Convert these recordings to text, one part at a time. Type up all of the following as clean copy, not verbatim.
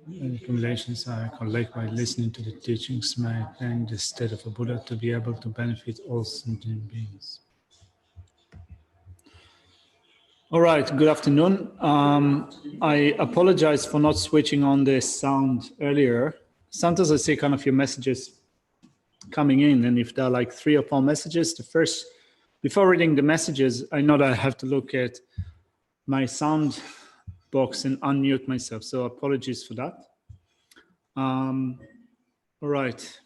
And accumulations are collect by listening to the teachings, may attain the state of a Buddha to be able to benefit all sentient beings. All right, good afternoon. I apologize for not switching on the sound earlier. Sometimes I see kind of your messages coming in, and if there are like 3 or 4 messages, before reading the messages, I know that I have to look at my sound box and unmute myself, so apologies for that. All right,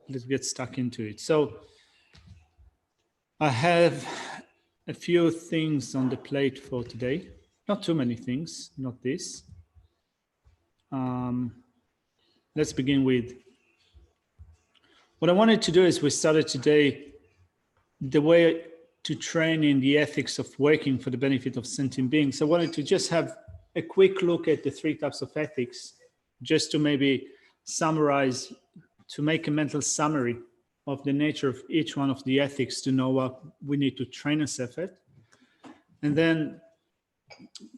let's get stuck into it. So I have a few things on the plate for today. Not too many things, not this. Let's begin with what I wanted to do is we started today the way to train in the ethics of working for the benefit of sentient beings. I wanted to just have a quick look at the 3 types of ethics, just to maybe summarize, to make a mental summary of the nature of each one of the ethics to know what we need to train ourselves at. And then,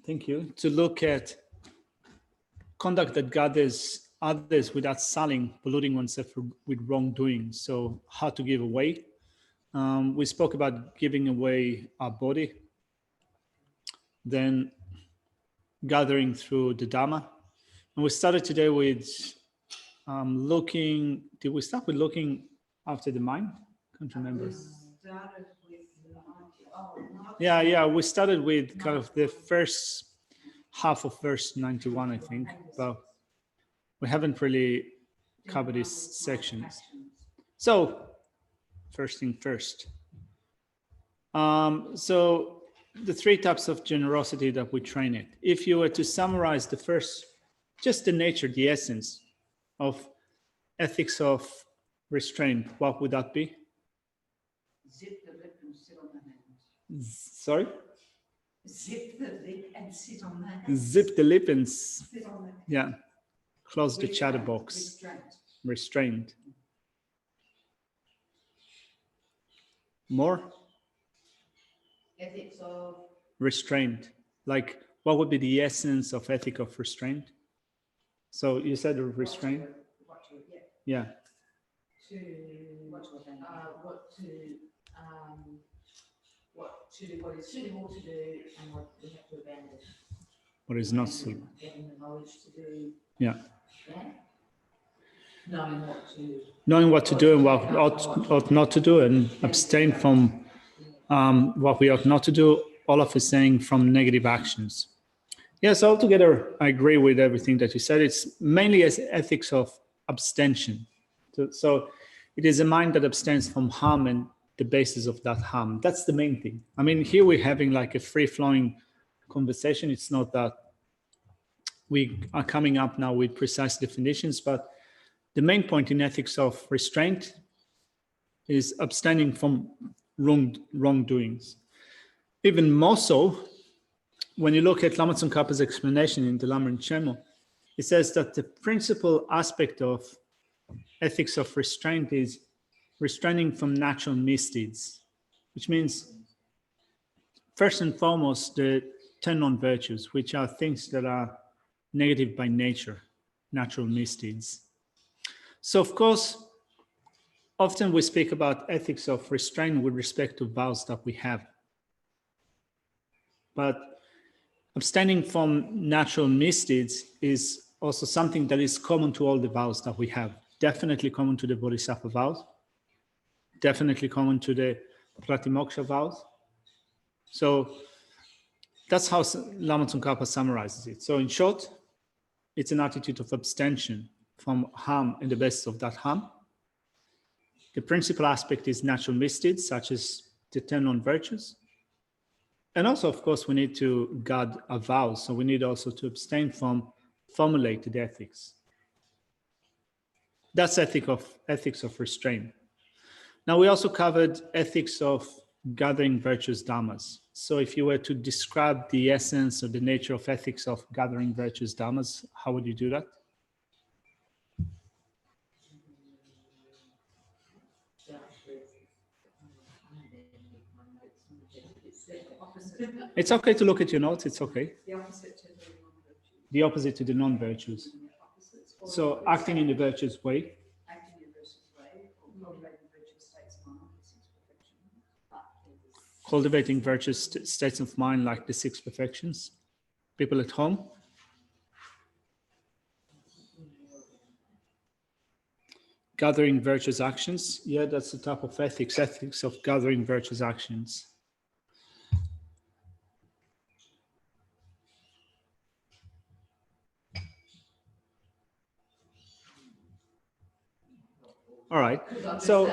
thank you, to look at conduct that gathers others without sullying, polluting oneself with wrongdoing. So how to give away. We spoke about giving away our body, then gathering through the Dhamma. And we started today with looking, did we start with looking after the mind? Can't remember. Yeah, we started with kind of the first half of verse 91, I think, but we haven't really covered these sections. So, first thing first. So, the 3 types of generosity that we train it. If you were to summarize the first, just the nature, the essence of ethics of restraint, what would that be? Zip the lip and sit on the hand. Sorry? Zip the lip and sit on the hand. Zip the lip and sit on the hand. Yeah. Close the chatterbox. Restrained. More? Ethics of restraint. Like, what would be the essence of ethic of restraint? So you said restraint? Yeah. What is suitable to do and what we have to abandon. What is not suitable? Getting the knowledge to do. Yeah. Knowing what to do and what ought not to do, and abstain from what we ought not to do. Olaf is saying from negative actions. Yes, altogether, I agree with everything that you said. It's mainly as ethics of abstention. So it is a mind that abstains from harm and the basis of that harm. That's the main thing. I mean, here we're having like a free-flowing conversation. It's not that we are coming up now with precise definitions, but the main point in ethics of restraint is abstaining from wrongdoings. Even more so, when you look at Lama Tsongkhapa's explanation in the Lamrim Chenmo, it says that the principal aspect of ethics of restraint is restraining from natural misdeeds, which means, first and foremost, the 10 non-virtues, which are things that are negative by nature, natural misdeeds. So, of course, often we speak about ethics of restraint with respect to vows that we have. But abstaining from natural misdeeds is also something that is common to all the vows that we have. Definitely common to the Bodhisattva vows. Definitely common to the Pratimoksha vows. So that's how Lama Tsongkhapa summarizes it. So in short, it's an attitude of abstention from harm and the best of that harm. The principal aspect is natural misdeeds, such as the 10 non-virtues. And also, of course, we need to guard our vows. So we need also to abstain from formulated ethics. That's ethics of restraint. Now, we also covered ethics of gathering virtuous dhammas. So if you were to describe the essence or the nature of ethics of gathering virtuous dhammas, how would you do that? It's okay to look at your notes. It's okay. The opposite to the non-virtues. The opposite to the non-virtues. So acting in the virtuous way. Acting in a virtuous way, or cultivating virtuous states of mind, the six perfections. Cultivating virtuous states of mind like the six perfections. People at home. Gathering virtuous actions. Yeah, that's the type of ethics. Ethics of gathering virtuous actions. All right. So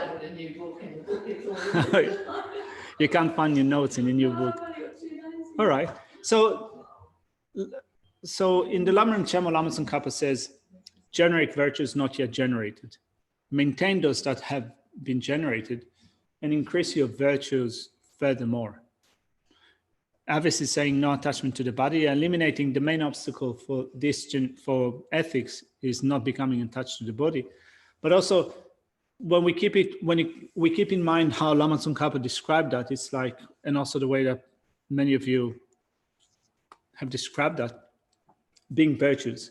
you can't find your notes in the new book. All right. So in the Lamrim Chemo, Lama Tsongkhapa says, generate virtues not yet generated. Maintain those that have been generated and increase your virtues furthermore. Obviously saying no attachment to the body, eliminating the main obstacle for this for ethics is not becoming attached to the body. But also when we keep in mind how Lama Tsongkhapa described that, it's like, and also the way that many of you have described that, being virtues,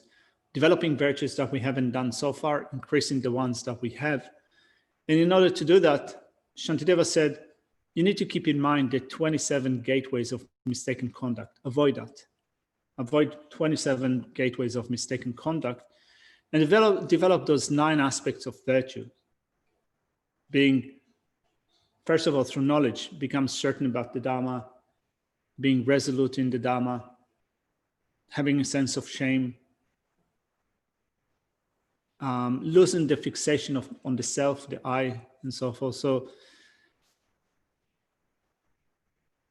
developing virtues that we haven't done so far, increasing the ones that we have. And in order to do that, Shantideva said, you need to keep in mind the 27 gateways of mistaken conduct. Avoid that. Avoid 27 gateways of mistaken conduct and develop those 9 aspects of virtue. Being, first of all, through knowledge, become certain about the Dharma, being resolute in the Dharma, having a sense of shame, losing the fixation on the self, the I, and so forth. So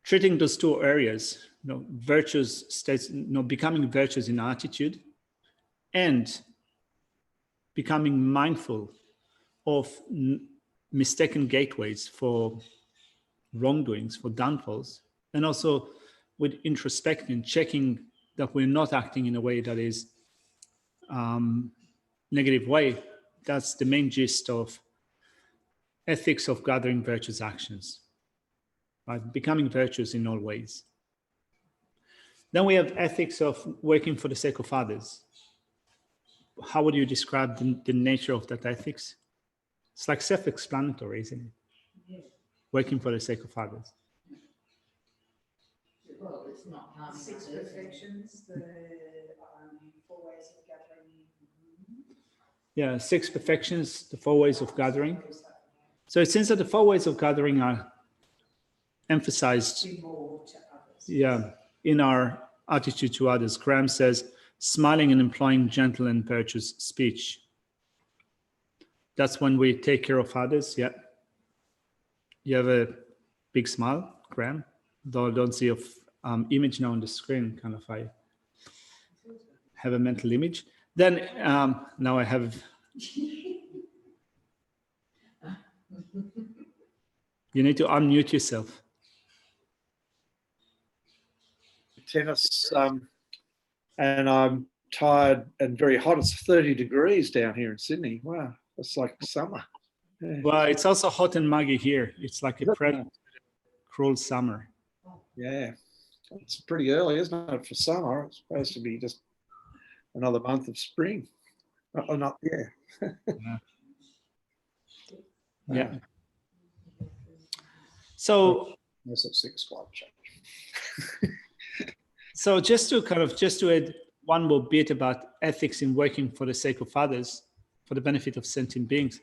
treating those 2 areas, virtues states, becoming virtuous in attitude and becoming mindful of mistaken gateways for wrongdoings, for downfalls, and also with introspection, checking that we're not acting in a way that is negative way. That's the main gist of ethics of gathering virtuous actions, right? Becoming virtuous in all ways. Then we have ethics of working for the sake of others. How would you describe the nature of that ethics? It's like self-explanatory, isn't it? Yeah. Working for the sake of others. Well, it's not harming Six others. perfections, the 4 ways of gathering. Yeah, 6 perfections, the 4 ways of gathering. So it seems that the 4 ways of gathering are emphasized, Do more to others. yeah, in our attitude to others. Graham says, smiling and employing gentle and virtuous speech. That's when we take care of others. Yeah. You have a big smile, Graham, though I don't see your image now on the screen. Kind of, I have a mental image. Then now I have. You need to unmute yourself. Tennis, and I'm tired and very hot. It's 30 degrees down here in Sydney. Wow, it's like summer. Yeah. Well, it's also hot and muggy here. It's like a cruel summer. Yeah, it's pretty early, isn't it, for summer? It's supposed to be just another month of spring. Oh, not, yeah. Yeah. So, That's a 6 climate change. so just to add one more bit about ethics in working for the sake of others, for the benefit of sentient beings.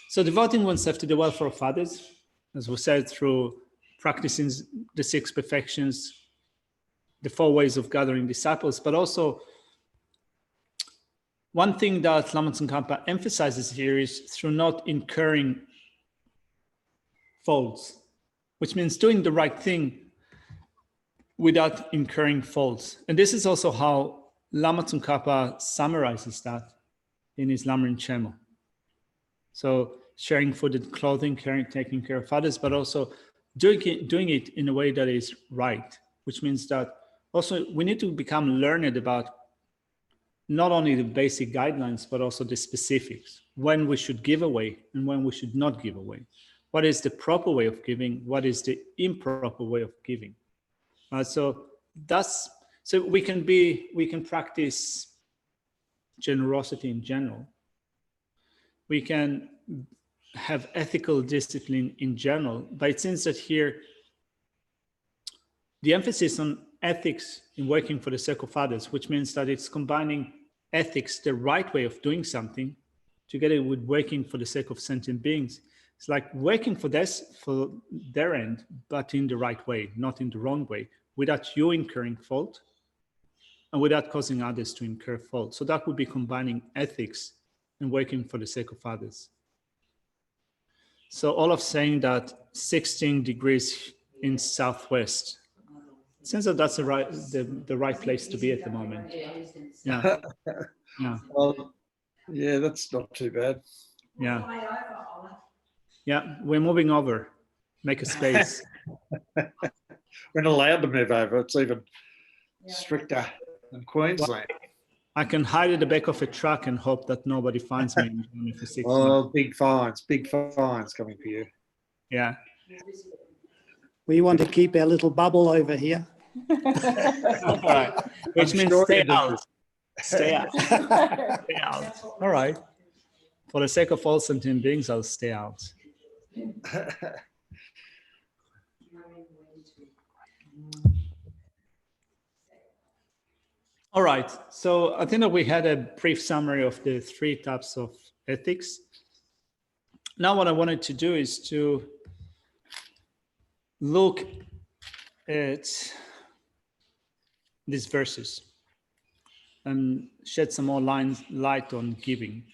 So devoting oneself to the welfare of others, as we said, through practicing the 6 perfections, the 4 ways of gathering disciples, but also one thing that Lama Tsongkhapa emphasizes here is through not incurring faults, which means doing the right thing without incurring faults. And this is also how Lama Tsongkhapa summarizes that in his Lamrim Chemo. So sharing food and clothing, taking care of others, but also doing it in a way that is right, which means that also we need to become learned about not only the basic guidelines, but also the specifics, when we should give away and when we should not give away. What is the proper way of giving? What is the improper way of giving? So we can practice generosity in general. We can have ethical discipline in general, but it seems that here the emphasis on ethics in working for the sake of others, which means that it's combining ethics, the right way of doing something, together with working for the sake of sentient beings. It's like working for their end, but in the right way, not in the wrong way, without you incurring fault and without causing others to incur fault. So that would be combining ethics and working for the sake of others. So all of saying that 16 degrees in southwest, it seems that that's the right place to be at the moment. Yeah. Yeah. Well, yeah, that's not too bad. Yeah. Yeah, we're moving over. Make a space. We're not allowed to move over. It's even stricter than Queensland. I can hide at the back of a truck and hope that nobody finds me for 6 months. Oh, big fines coming for you. Yeah. We want to keep our little bubble over here. All right. Which means sure stay you do. out. Stay out. Stay out. All right. For the sake of all sentient beings, I'll stay out. All right. So I think that we had a brief summary of the 3 types of ethics. Now what I wanted to do is to look at these verses and shed some more light on giving,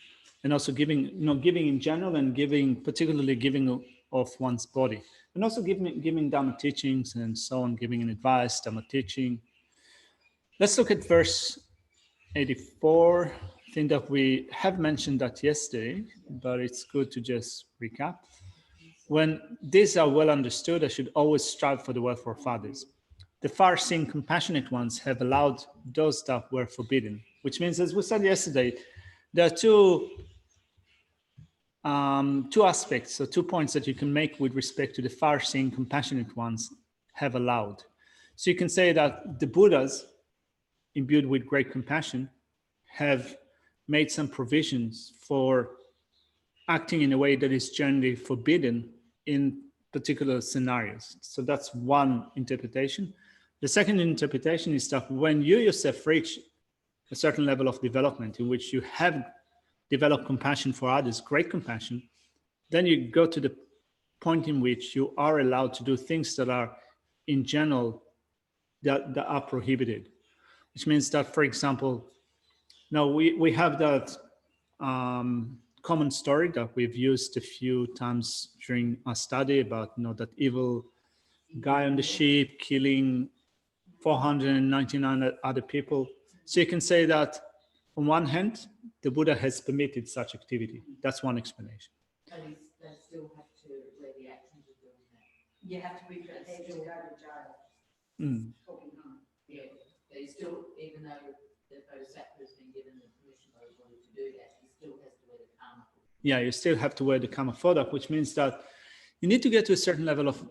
and also giving, giving in general, and particularly giving of one's body, and also giving Dharma teachings and so on, giving an advice, Dharma teaching. Let's look at verse 84. I think that we have mentioned that yesterday, but it's good to just recap. When these are well understood, I should always strive for the welfare of others. The far-seeing, compassionate ones have allowed those that were forbidden, which means, as we said yesterday, there are two aspects, so 2 points that you can make with respect to the far-seeing, compassionate ones have allowed. So you can say that the Buddhas, imbued with great compassion, have made some provisions for acting in a way that is generally forbidden in particular scenarios. So that's one interpretation. The second interpretation is that when you yourself reach a certain level of development in which you have developed compassion for others, great compassion, then you go to the point in which you are allowed to do things that are in general that are prohibited, which means that, for example, now we have that common story that we've used a few times during our study about that evil guy on the ship killing 499 other people. So you can say that on one hand, the Buddha has permitted such activity. That's one explanation. But they still have to wear the actions of doing that. You have to be prepared to go to jail. Mm. Yeah, they still, even though the Bodhisattva has been given the permission by the Buddha to do that, he still has to wear the karma. Yeah, you still have to wear the karma photo, which means that you need to get to a certain level of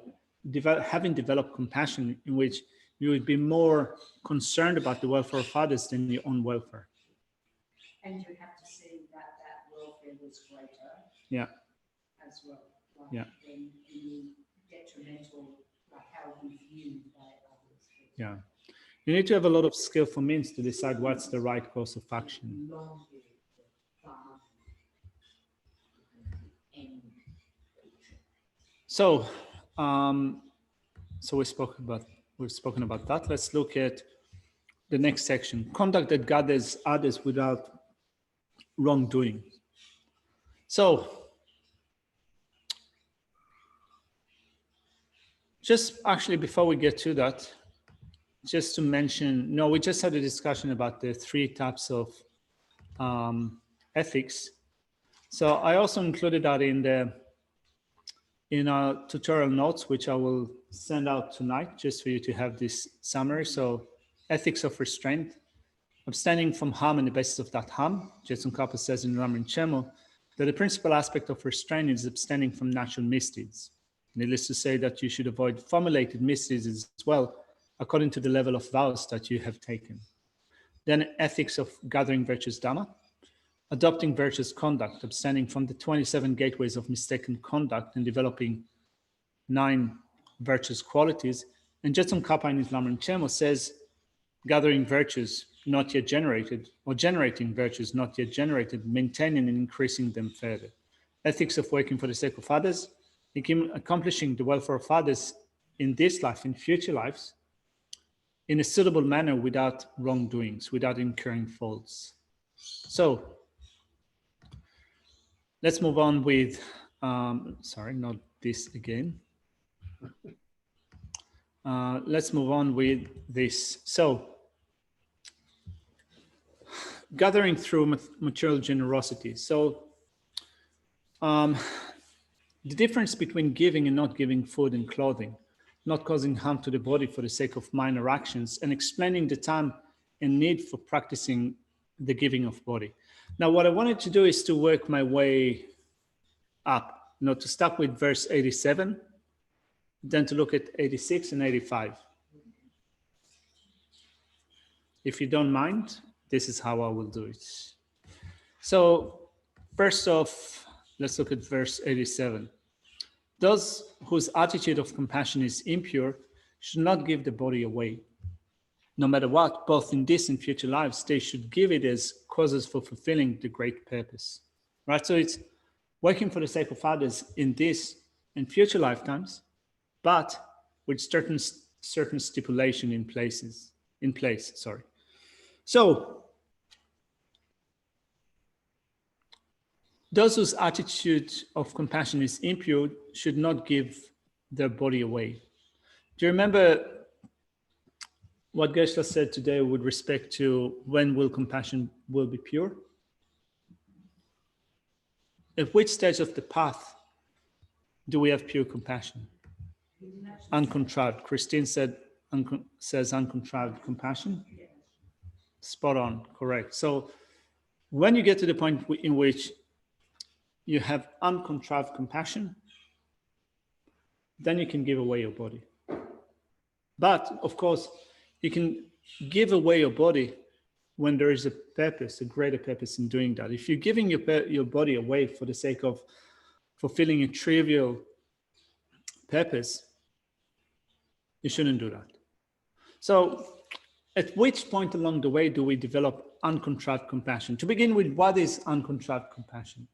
having developed compassion in which you would be more concerned about the welfare of others than your own welfare. And you have to see that welfare was greater. Yeah. As well. Like Yeah. Than the detrimental, like how we viewed by others. Yeah. You need to have a lot of skillful means to decide what's the right course of action. Long period of karma and So, we've spoken about that. Let's look at the next section: conduct that gathers others without wrongdoing. So, just actually before we get to that, just to mention, we just had a discussion about the 3 types of ethics. So I also included that in our tutorial notes, which I will send out tonight, just for you to have this summary. So ethics of restraint, abstaining from harm on the basis of that harm. Jetsun Kappa says in Ramrin Chemo that the principal aspect of restraint is abstaining from natural misdeeds. Needless to say that you should avoid formulated misdeeds as well, according to the level of vows that you have taken. Then ethics of gathering virtuous Dhamma, adopting virtuous conduct, abstaining from the 27 gateways of mistaken conduct and developing 9 virtuous qualities. And Jetsun Kappa in Islam and Chemo says, gathering virtues not yet generated, or generating virtues not yet generated, maintaining and increasing them further. Ethics of working for the sake of others, accomplishing the welfare of others in this life, in future lives, in a suitable manner without wrongdoings, without incurring faults. So let's move on with, sorry, not this again. Let's move on with this. So gathering through material generosity. So the difference between giving and not giving food and clothing, not causing harm to the body for the sake of minor actions, and explaining the time and need for practicing the giving of body. Now, what I wanted to do is to work my way up, to start with verse 87, then to look at 86 and 85. If you don't mind, this is how I will do it. So first off, let's look at verse 87. Those whose attitude of compassion is impure should not give the body away. No matter what, both in this and future lives, they should give it as causes for fulfilling the great purpose. Right? So it's working for the sake of others in this and future lifetimes, but with certain stipulation in place. So those whose attitude of compassion is impure should not give their body away. Do you remember what Geshe said today with respect to when will compassion will be pure? At which stage of the path do we have pure compassion? Uncontrived. Christine says uncontrived compassion. Spot on, correct. So when you get to the point in which you have uncontrived compassion, then you can give away your body. But of course, you can give away your body when there is a purpose, a greater purpose in doing that. If you're giving your body away for the sake of fulfilling a trivial purpose, you shouldn't do that. So at which point along the way do we develop uncontrived compassion? To begin with, what is uncontrived compassion?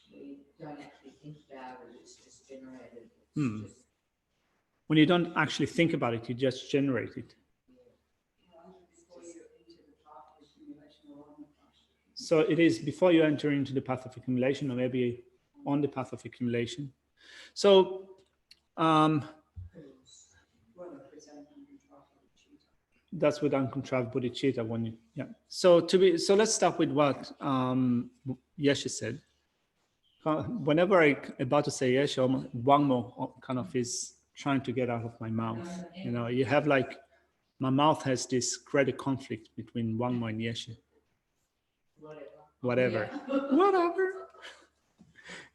We don't actually think about it, it's just generated. Just, When you don't actually think about it, you just generate it. So it is before you enter into the path of accumulation, or maybe on the path of accumulation. So that's with uncontrived bodhicitta. So let's start with what Yeshe said. Whenever I about to say Yeshe, one more kind of is trying to get out of my mouth. You have like, my mouth has this greater conflict between Wangmo and Yeshe. Whatever.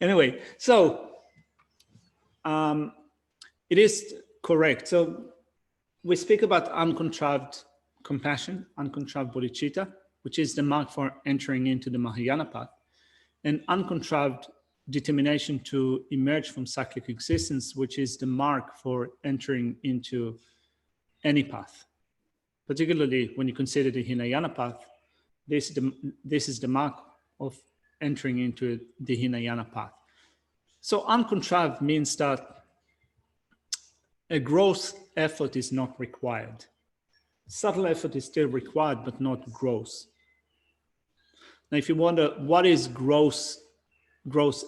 Anyway, so it is correct. So we speak about uncontrived compassion, uncontrived bodhicitta, which is the mark for entering into the Mahayana path, and uncontrived determination to emerge from cyclic existence, which is the mark for entering into any path. Particularly when you consider the Hinayana path, this is the mark of entering into the Hinayana path. So uncontrived means that a gross effort is not required. Subtle effort is still required, but not gross. Now, if you wonder what is gross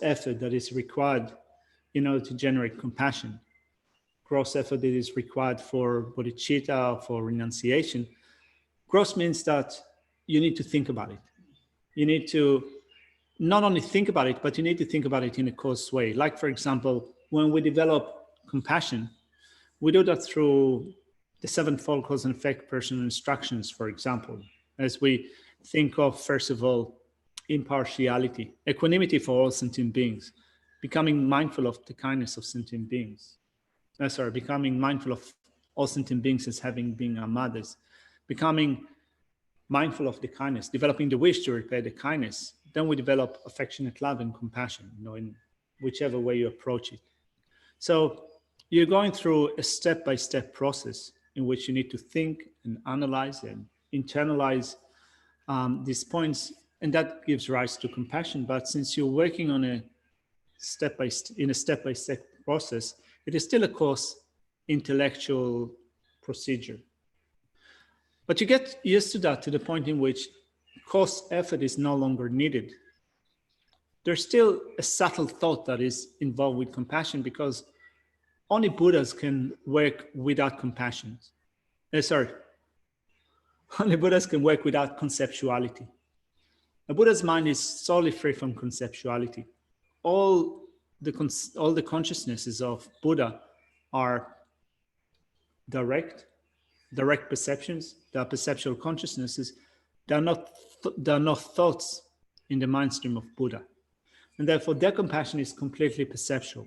effort that is required in order to generate compassion, gross effort that is required for bodhicitta, for renunciation, gross means that you need to think about it. You need to not only think about it, but you need to think about it in a close way. Like, for example, when we develop compassion, we do that through the sevenfold cause and effect personal instructions, for example, as we think of, first of all, impartiality, equanimity for all sentient beings, becoming mindful of the kindness of sentient beings. Becoming mindful of all sentient beings as having been our mothers, becoming mindful of the kindness, developing the wish to repay the kindness, then we develop affectionate love and compassion, in whichever way you approach it. So you're going through a step-by-step process in which you need to think and analyze and internalize these points, and that gives rise to compassion. But since you're working on a step-by-step process, it is still a course intellectual procedure. But you get used to that to the point in which course effort is no longer needed. There's still a subtle thought that is involved with compassion, because only Buddhas can work without compassion. Only Buddhas can work without conceptuality. A Buddha's mind is solely free from conceptuality. All the consciousnesses of Buddha are direct perceptions. They are perceptual consciousnesses. They are not thoughts in the mind stream of Buddha. And therefore, their compassion is completely perceptual.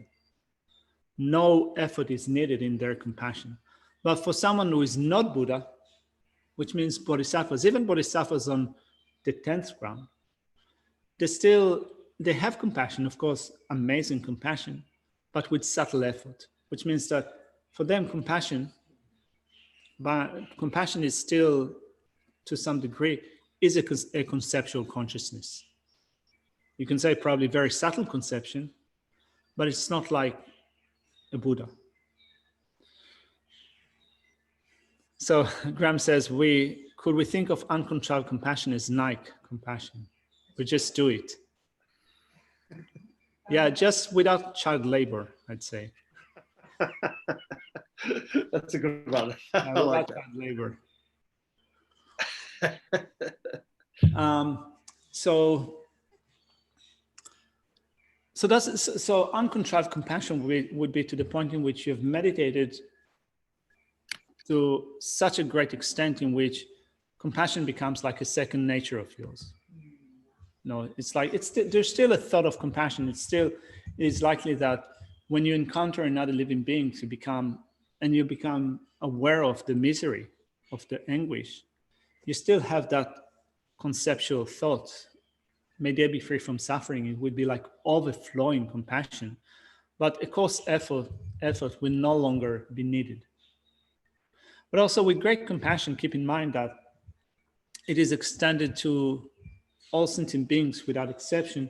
No effort is needed in their compassion. But for someone who is not Buddha, which means bodhisattvas, even bodhisattvas on the 10th ground, they have compassion, of course, amazing compassion, but with subtle effort, which means that for them, compassion is still, to some degree, is a conceptual consciousness. You can say probably very subtle conception, but it's not like a Buddha. So Graham says, could we think of uncontrolled compassion as Nike compassion? We just do it. Yeah, just without child labor, I'd say. That's a good one. I Without like that. child labor. So uncontrived compassion would be to the point in which you've meditated to such a great extent in which compassion becomes like a second nature of yours. No, it's like there's still a thought of compassion. It's likely that when you encounter another living being, you become aware of the misery, of the anguish. You still have that conceptual thought. May they be free from suffering. It would be like overflowing compassion, but a course effort will no longer be needed. But also with great compassion, keep in mind that it is extended to all sentient beings without exception,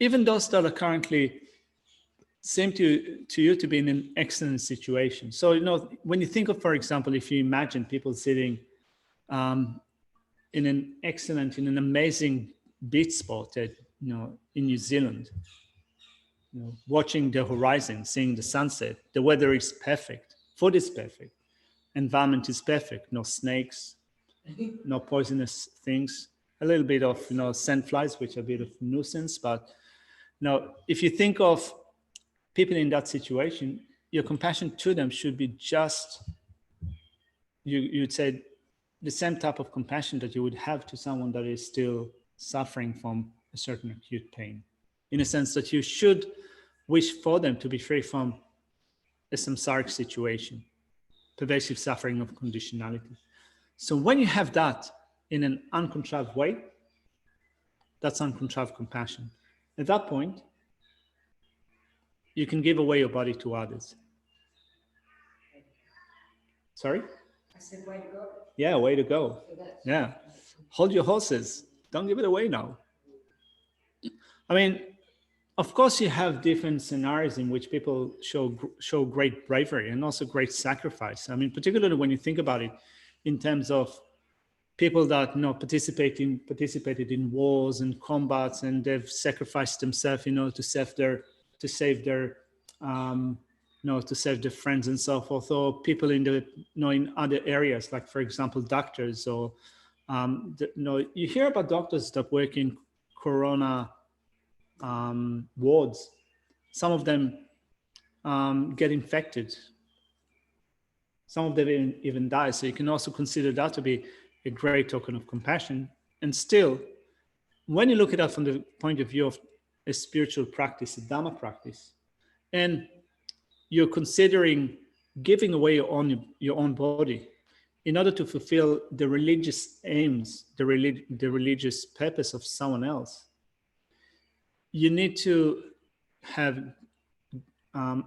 even those that are currently seem to you to be in an excellent situation. So, when you think of, for example, if you imagine people sitting in an amazing beach spot in New Zealand, watching the horizon, seeing the sunset, the weather is perfect, food is perfect, environment is perfect, no snakes, no poisonous things, a little bit of sand flies, which are a bit of nuisance. But if you think of people in that situation, your compassion to them should be just, you'd say, the same type of compassion that you would have to someone that is still suffering from a certain acute pain, in a sense that you should wish for them to be free from a samsaric situation, pervasive suffering of conditionality. So when you have that in an uncontrived way, that's uncontrived compassion. At that point, you can give away your body to others. Sorry? I said, way to go. Yeah, way to go. Yeah. Hold your horses. Don't give it away now. I mean, of course, you have different scenarios in which people show great bravery and also great sacrifice. I mean, particularly when you think about it in terms of people that participated in wars and combats, and they've sacrificed themselves, to save their friends and so forth, or people in other areas, like for example doctors, or you hear about doctors that work in corona wards. Some of them get infected. Some of them even die. So you can also consider that to be a great token of compassion. And still, when you look at that from the point of view of a spiritual practice, a Dhamma practice, and you're considering giving away your own body in order to fulfill the religious aims, the religious purpose of someone else, you need to have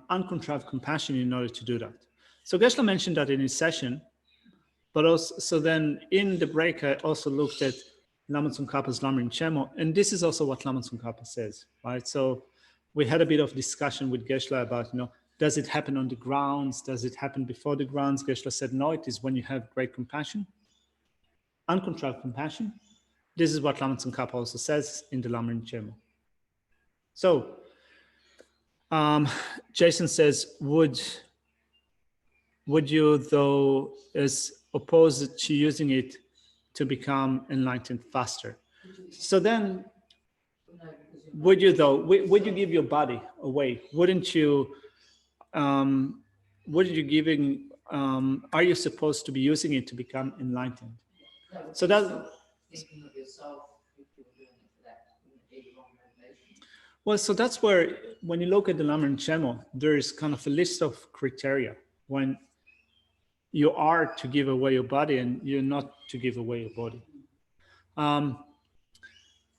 uncontrived compassion in order to do that. So Geshe-la mentioned that in his session, but also, so then in the break, I also looked at Lama Tsongkhapa's Lamrim Chemo, and this is also what Lama Tsongkhapa says, right? So we had a bit of discussion with Geshe-la about, does it happen on the grounds? Does it happen before the grounds? Geshe-la said, no, it is when you have great compassion, uncontrolled compassion. This is what Lama Tsongkhapa also says in the Lamrim Chemo. So Jason says, would you, though, as opposed to using it to become enlightened faster? So then, would you, though, would you give your body away? Wouldn't you, are you supposed to be using it to become enlightened? So that, thinking of yourself, if you're doing it for that, be wrong motivation. well, so that's where, when you look at the Lamrim Chemo, there is kind of a list of criteria when you are to give away your body and you're not to give away your body.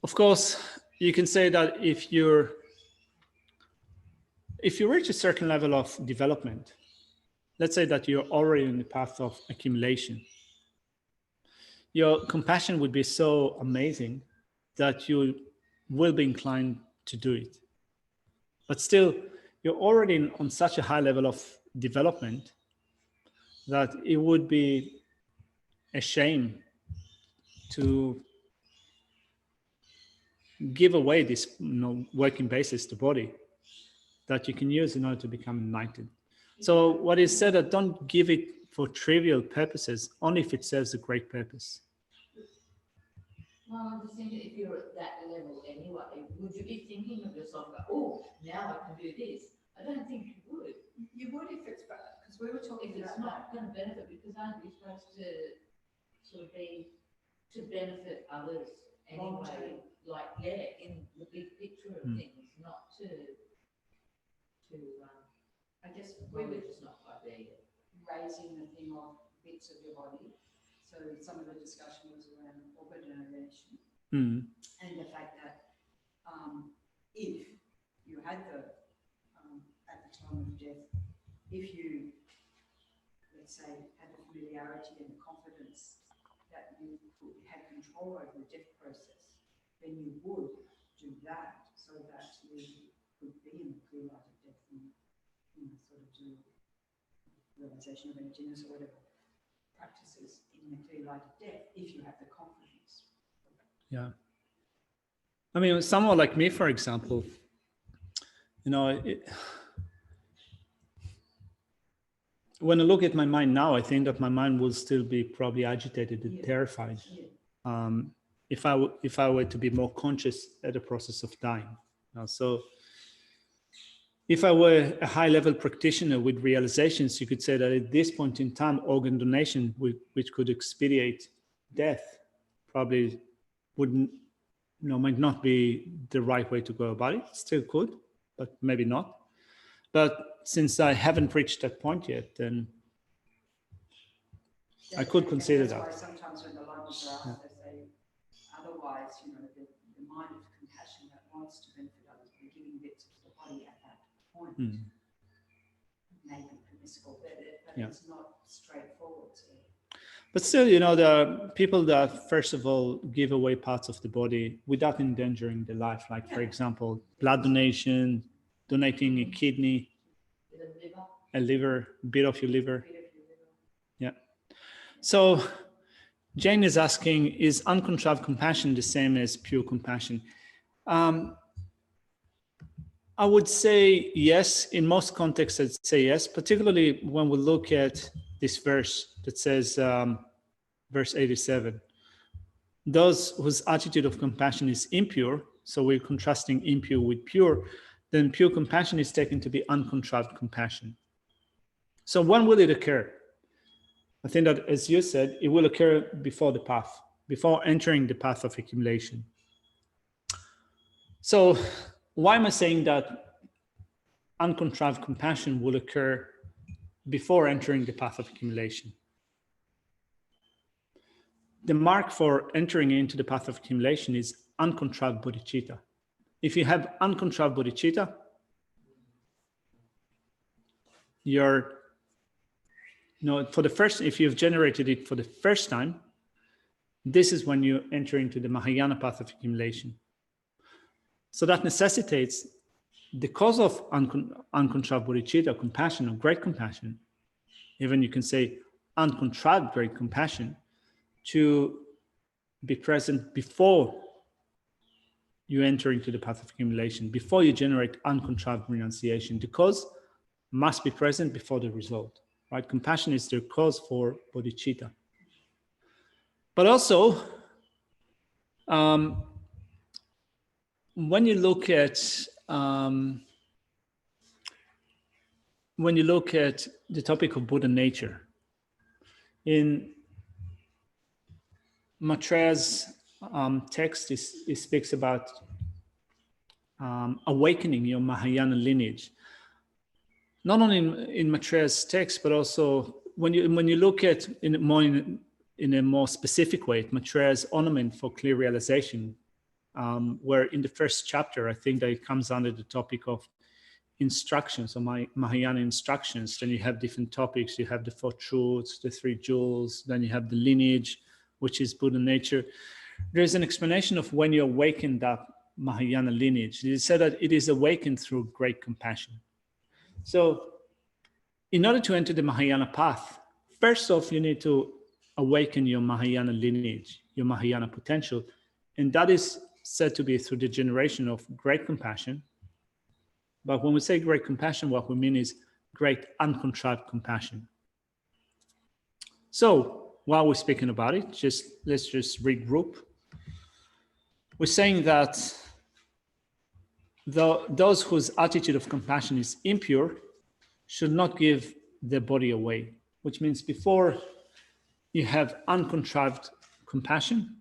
Of course, you can say that if you reach a certain level of development, let's say that you're already in the path of accumulation, your compassion would be so amazing that you will be inclined to do it. But still, you're already on such a high level of development that it would be a shame to give away this working basis, the body, that you can use in order to become enlightened. So what is said that don't give it for trivial purposes, only if it serves a great purpose. Well, I'm just thinking, if you're at that level anyway, would you be thinking of yourself, oh, now I can do this? I don't think you would. You would if it's bad, because we were talking If it's about not going to benefit, because aren't you supposed to sort of be to benefit others Long anyway? term. Like, yeah, in the big picture of things, not to I guess we we were were just not quite there yet. raising the thing of bits of your body. So some of the discussion was around organ donation and the fact that if you had at the time of death, if you, let's say, had the familiarity and the confidence that you had control over the death process, then you would do that so that you could be in the clear light of death and sort of do realization of emptiness or whatever practices in the clear light of death if you have the confidence. Yeah. I mean, someone like me, for example, when I look at my mind now, I think that my mind will still be probably agitated and terrified. If I were to be more conscious at the process of dying. So if I were a high-level practitioner with realizations, you could say that at this point in time, organ donation, which could expedite death, probably wouldn't, might not be the right way to go about it. Still could, but maybe not. But since I haven't reached that point yet, then I could consider that. That's why sometimes when the lamas are asked, they say, otherwise, the mind of compassion that wants to benefit others by giving bits of the body at that point may be permissible, but it's not straightforward. So. But still, there are people that, first of all, give away parts of the body without endangering their life. Like, for example, blood donation, donating a kidney, a liver, a bit of your liver. Yeah. So Jane is asking, is uncontrived compassion the same as pure compassion? I would say yes. In most contexts, I'd say yes, particularly when we look at this verse that says, verse 87, those whose attitude of compassion is impure, so we're contrasting impure with pure, then pure compassion is taken to be uncontrived compassion. So when will it occur? I think that, as you said, it will occur before the path, before entering the path of accumulation. So why am I saying that uncontrived compassion will occur before entering the path of accumulation. The mark for entering into the path of accumulation is uncontrived bodhicitta. If you have uncontrived bodhicitta, you're, for the first, if you've generated it for the first time, this is when you enter into the Mahayana path of accumulation. So that necessitates the cause of uncontrived bodhicitta, compassion or great compassion, even you can say uncontrived great compassion, to be present before you enter into the path of accumulation, before you generate uncontrived renunciation. The cause must be present before the result, right? Compassion is the cause for bodhicitta. But also, when you look at the topic of Buddha nature, in Maitreya's text, he speaks about awakening your Mahayana lineage. Not only in Maitreya's text, but also when you look at in a more specific way, Maitreya's ornament for clear realization, where in the first chapter, I think that it comes under the topic of instructions, or Mahayana instructions. Then you have different topics. You have the 4 truths, the 3 jewels, then you have the lineage, which is Buddha nature. There's an explanation of when you awaken that Mahayana lineage. It is said that it is awakened through great compassion. So in order to enter the Mahayana path, first off, you need to awaken your Mahayana lineage, your Mahayana potential. And that is said to be through the generation of great compassion. But when we say great compassion, what we mean is great uncontrived compassion. So while we're speaking about it, let's just regroup. We're saying that those whose attitude of compassion is impure should not give their body away, which means before you have uncontrived compassion,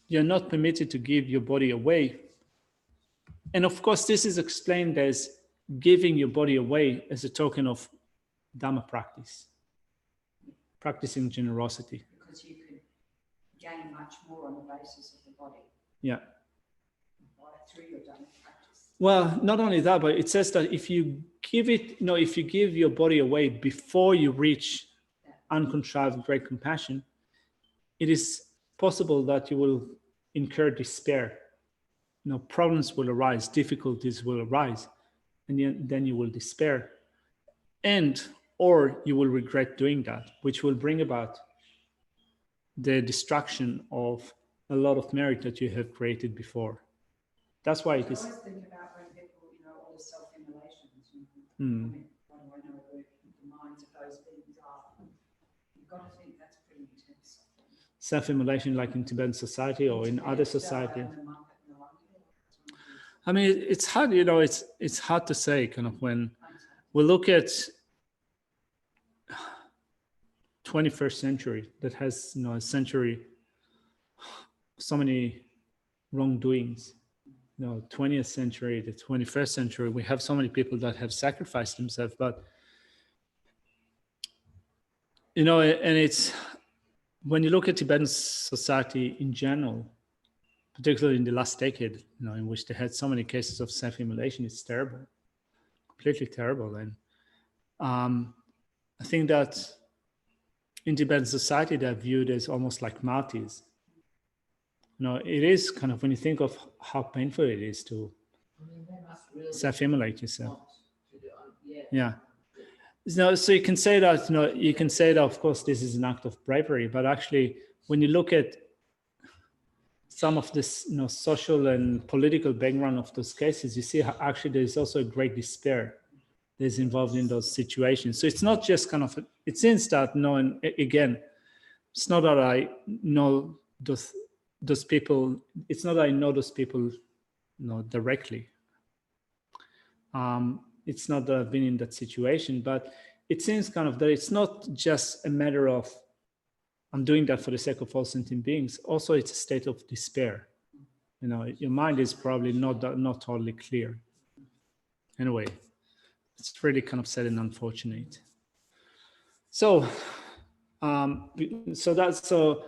you're not permitted to give your body away. And of course, this is explained as giving your body away as a token of Dhamma practice, practicing generosity. Because you could gain much more on the basis of the body. Yeah. Through your Dhamma practice. Well, not only that, but it says that if you give it, if you give your body away before you reach uncontrived great compassion, it is possible that you will incur despair. Problems will arise, difficulties will arise, and then you will despair, or you will regret doing that, which will bring about the destruction of a lot of merit that you have created before. That's why it is. I always think about when people, all the self-immolations. I mean, what do I know where the minds of those beings are? You've got to think that's pretty intense. Self-immolation, like in Tibetan society or in other society. I mean, it's hard, it's hard to say, kind of, when we look at 21st century that has, a century, so many wrongdoings. 20th century, the 21st century, we have so many people that have sacrificed themselves, but and it's, when you look at Tibetan society in general, particularly in the last decade, in which they had so many cases of self-immolation, it's terrible, completely terrible. And I think that in Tibetan society, they're viewed as almost like martyrs. It is kind of, when you think of how painful it is to self-immolate yourself. Yeah. So you can say that, of course, this is an act of bravery, but actually, when you look at some of this, social and political background of those cases, you see how actually there's also a great despair that's involved in those situations. So it's not just kind of, it seems that, and again, it's not that I know those people, it's not that I know those people, directly. It's not that I've been in that situation, but it seems kind of that it's not just a matter of, I'm doing that for the sake of all sentient beings. Also, it's a state of despair. Your mind is probably not totally clear. Anyway, It's really kind of sad and unfortunate. So, so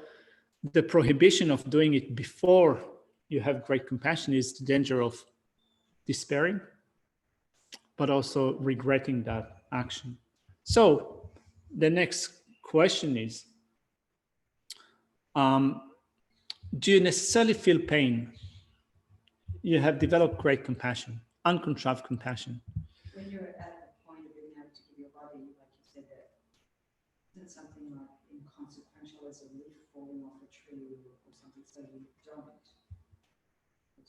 the prohibition of doing it before you have great compassion is the danger of despairing, but also regretting that action. So the next question is, do you necessarily feel pain? You have developed great compassion, uncontrived compassion. When you're at the point of being able to give your body, like you said, that isn't something like inconsequential as a leaf falling off a tree or something, so you don't, but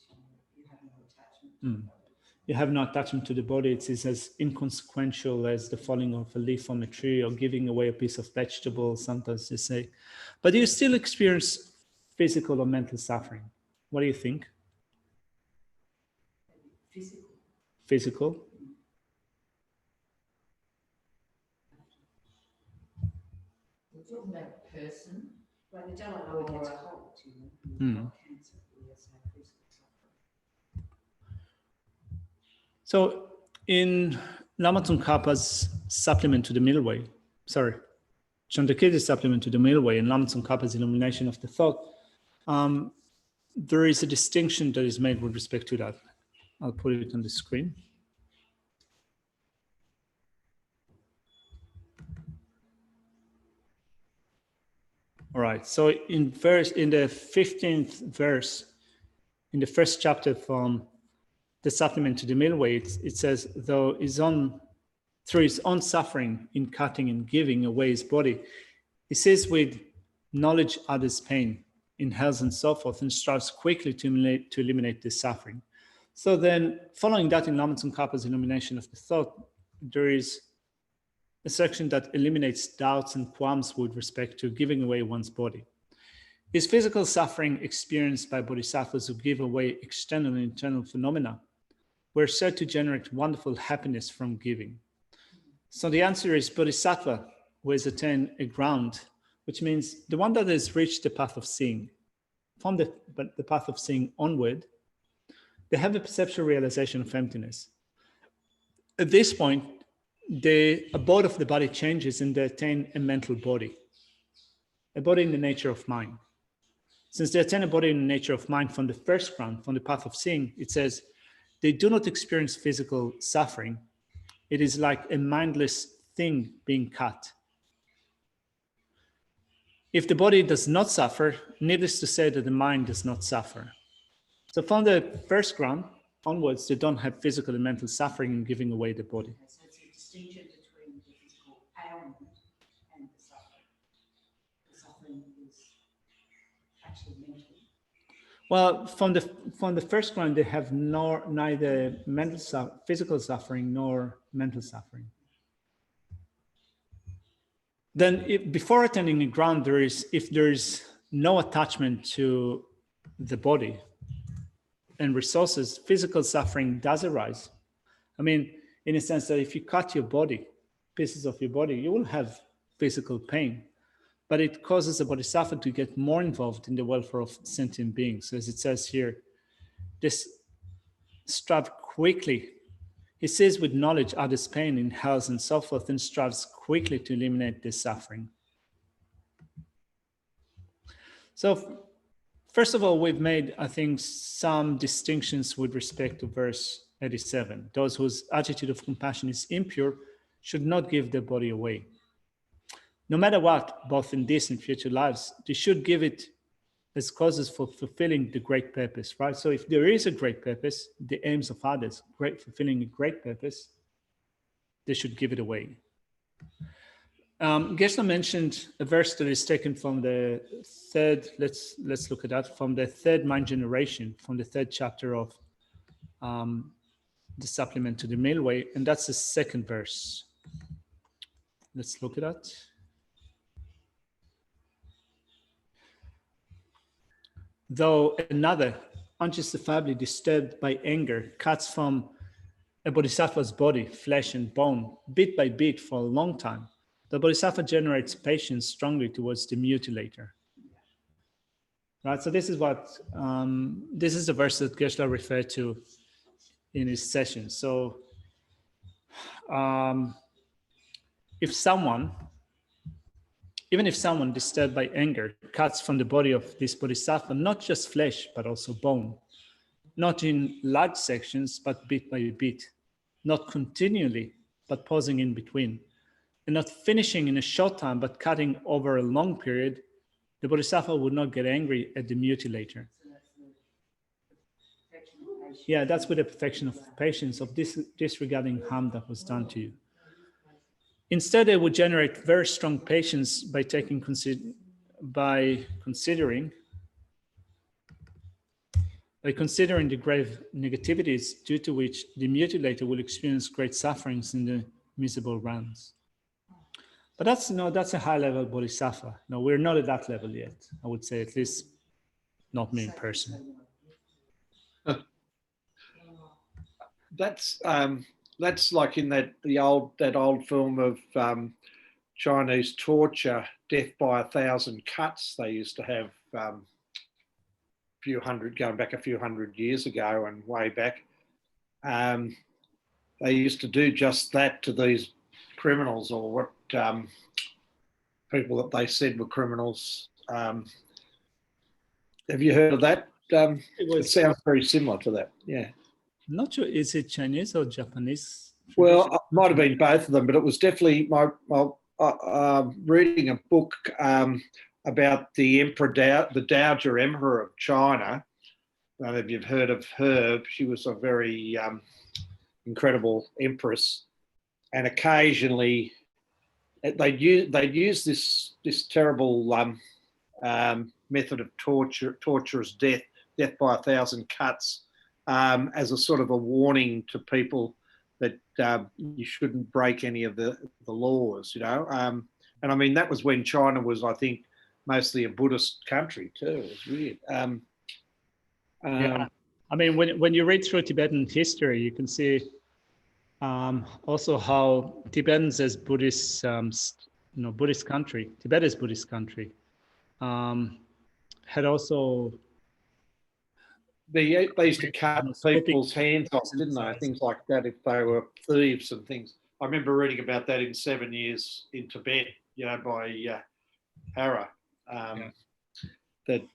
you have no attachment to the body. You have no attachment to the body. It is as inconsequential as the falling of a leaf from a tree or giving away a piece of vegetable, sometimes they say. But you still experience physical or mental suffering. What do you think? Physical. Physical? We're talking about a person. Like the Dalai Lama gets cold, you know, got cancer, he has to have physical suffering. So in Lama Tsongkhapa's supplement to the Middle Way, Chandrakirti's supplement to the Middle Way and Lama Tsongkhapa's illumination of the thought, there is a distinction that is made with respect to that. I'll put it on the screen. All right, so in the 15th verse, in the first chapter from the supplement to the Middle Way, it says, though through his own suffering in cutting and giving away his body, he says with knowledge others' pain, inhales and so forth, and strives quickly to eliminate this suffering. So then, following that in Lama Tsongkhapa's illumination of the thought, there is a section that eliminates doubts and qualms with respect to giving away one's body. Is physical suffering experienced by bodhisattvas who give away external and internal phenomena were said to generate wonderful happiness from giving? So the answer is bodhisattva who has attained a ground, which means the one that has reached the path of seeing. From the path of seeing onward, they have a perceptual realization of emptiness. At this point, the abode of the body changes and they attain a mental body, a body in the nature of mind. Since they attain a body in the nature of mind from the first ground, from the path of seeing, it says, they do not experience physical suffering. It is like a mindless thing being cut. If the body does not suffer, needless to say that the mind does not suffer. So from the first ground onwards, they don't have physical and mental suffering in giving away the body. Okay, so it's a distinction between the physical ailment and the suffering. The suffering is actually mental. Well, from the first ground, they have neither physical suffering nor mental suffering. Then, before attaining the ground, if there is no attachment to the body and resources, physical suffering does arise. I mean, in a sense that if you cut your body, pieces of your body, you will have physical pain, but it causes the bodhisattva to get more involved in the welfare of sentient beings. As it says here, this strive quickly. He sees with knowledge others' pain, inhales and so forth, and strives quickly to eliminate this suffering. So, first of all, we've made, I think, some distinctions with respect to verse 87. Those whose attitude of compassion is impure should not give their body away. No matter what, both in this and future lives, they should give it as causes for fulfilling the great purpose, right? So if there is a great purpose, the aims of others, fulfilling a great purpose, they should give it away. Geshe mentioned a verse that is taken from the third, let's look at that, from the third mind generation, from the third chapter of the supplement to the Middle Way, and that's the second verse. Let's look at that. Though another, unjustifiably disturbed by anger, cuts from a bodhisattva's body, flesh and bone, bit by bit for a long time, the bodhisattva generates patience strongly towards the mutilator. Right, so this is this is the verse that Geshe referred to in his session. So if someone, even if someone disturbed by anger cuts from the body of this bodhisattva, not just flesh, but also bone, not in large sections, but bit by bit, not continually, but pausing in between, and not finishing in a short time, but cutting over a long period, the bodhisattva would not get angry at the mutilator. Yeah, that's with the perfection of patience, of disregarding harm that was done to you. Instead, they would generate very strong patience by considering the grave negativities due to which the mutilator will experience great sufferings in the miserable realms. But that's a high level bodhisattva. No, we're not at that level yet. I would say, at least not me in person. That's like in that old film of Chinese torture, Death by 1,000 Cuts. They used to have going back a few hundred years ago and way back. They used to do just that to these criminals, or what people that they said were criminals. Have you heard of that? It sounds very similar to that. Yeah. Not sure, is it Chinese or Japanese? Well, it might have been both of them, but it was definitely my reading a book about the the Dowager Emperor of China. I don't know if you've heard of her. She was a very incredible empress, and occasionally they'd use this terrible method of torturous death by 1,000 cuts, as a sort of a warning to people that you shouldn't break any of the laws, you know. And I mean, that was when China was, I think, mostly a Buddhist country too. It was weird. Yeah, I mean, when you read through Tibetan history, you can see also how Tibetans as Buddhist, Buddhist country, Tibet is Buddhist country, had also. They used to cut people's hands off, didn't they? Things like that, if they were thieves and things. I remember reading about that in 7 Years in Tibet, by Hara, that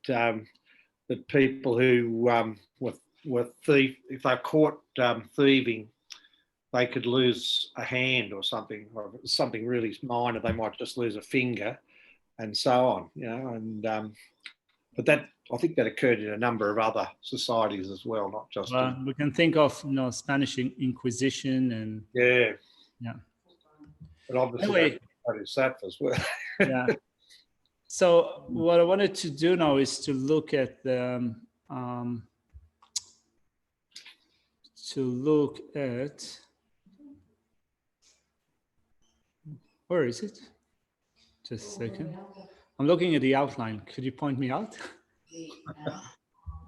people who were if they're caught thieving, they could lose a hand or something really minor. They might just lose a finger, and so on, and but that, I think that occurred in a number of other societies as well, not just. We can think of Spanish Inquisition and yeah. But obviously, anyway, Bodhisattva as well. Yeah. So what I wanted to do now is to look at the where is it? Just a second. I'm looking at the outline. Could you point me out?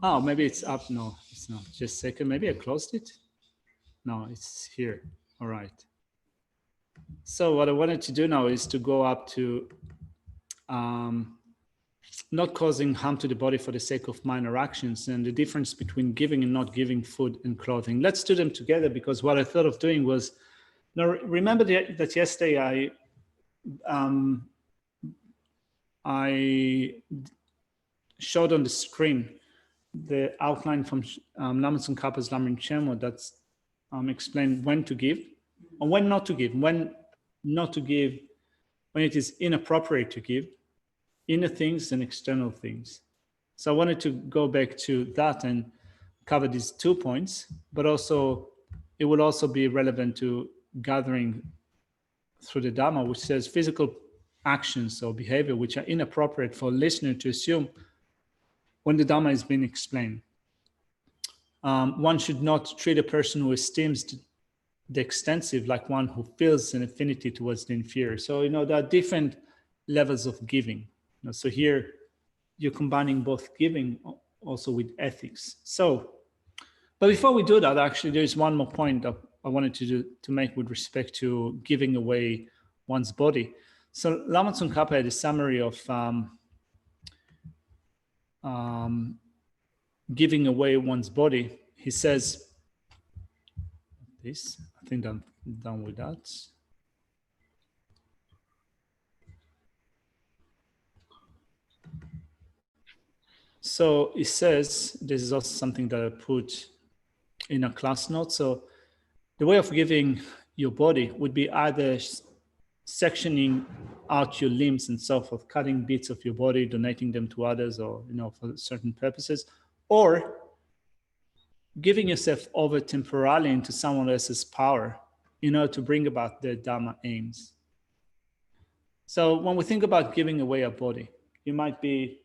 Oh, maybe it's up. No, it's not. Just a second. Maybe I closed it. No, it's here. All right. So what I wanted to do now is to go up to not causing harm to the body for the sake of minor actions, and the difference between giving and not giving food and clothing. Let's do them together, because what I thought of doing was, now remember that yesterday I showed on the screen the outline from Lama Tsongkhapa's Lamrim Chenmo that's explained when to give and when not to give. When not to give, when it is inappropriate to give, inner things and external things. So I wanted to go back to that and cover these 2 points, but also it will also be relevant to gathering through the Dhamma, which says physical actions or behavior which are inappropriate for a listener to assume when the Dhamma is being explained. One should not treat a person who esteems the extensive like one who feels an affinity towards the inferior. So, there are different levels of giving. So here you're combining both giving also with ethics. So, but before we do that, actually, there's one more point that I wanted to make with respect to giving away one's body. So Lama Tsongkhapa had a summary of giving away one's body. He says this, I think I'm done with that. So it says, this is also something that I put in a class note. So the way of giving your body would be either sectioning out your limbs and so forth, cutting bits of your body, donating them to others, or for certain purposes, or giving yourself over temporarily into someone else's power in order to bring about their Dharma aims. So when we think about giving away a body, you might be,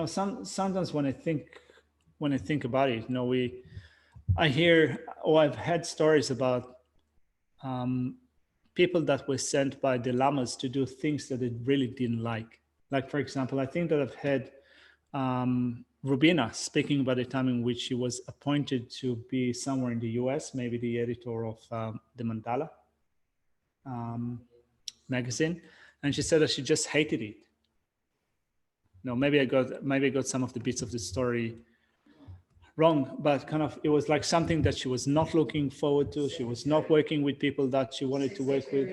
sometimes when I think about it, I hear, or I've had stories about people that were sent by the lamas to do things that they really didn't like. Like, for example, I think that I've had Rubina speaking about the time in which she was appointed to be somewhere in the US, maybe the editor of the Mandala magazine, and she said that she just hated it. Maybe I got some of the bits of the story wrong, but kind of it was like something that she was not looking forward to. She was not working with people that she wanted to work with.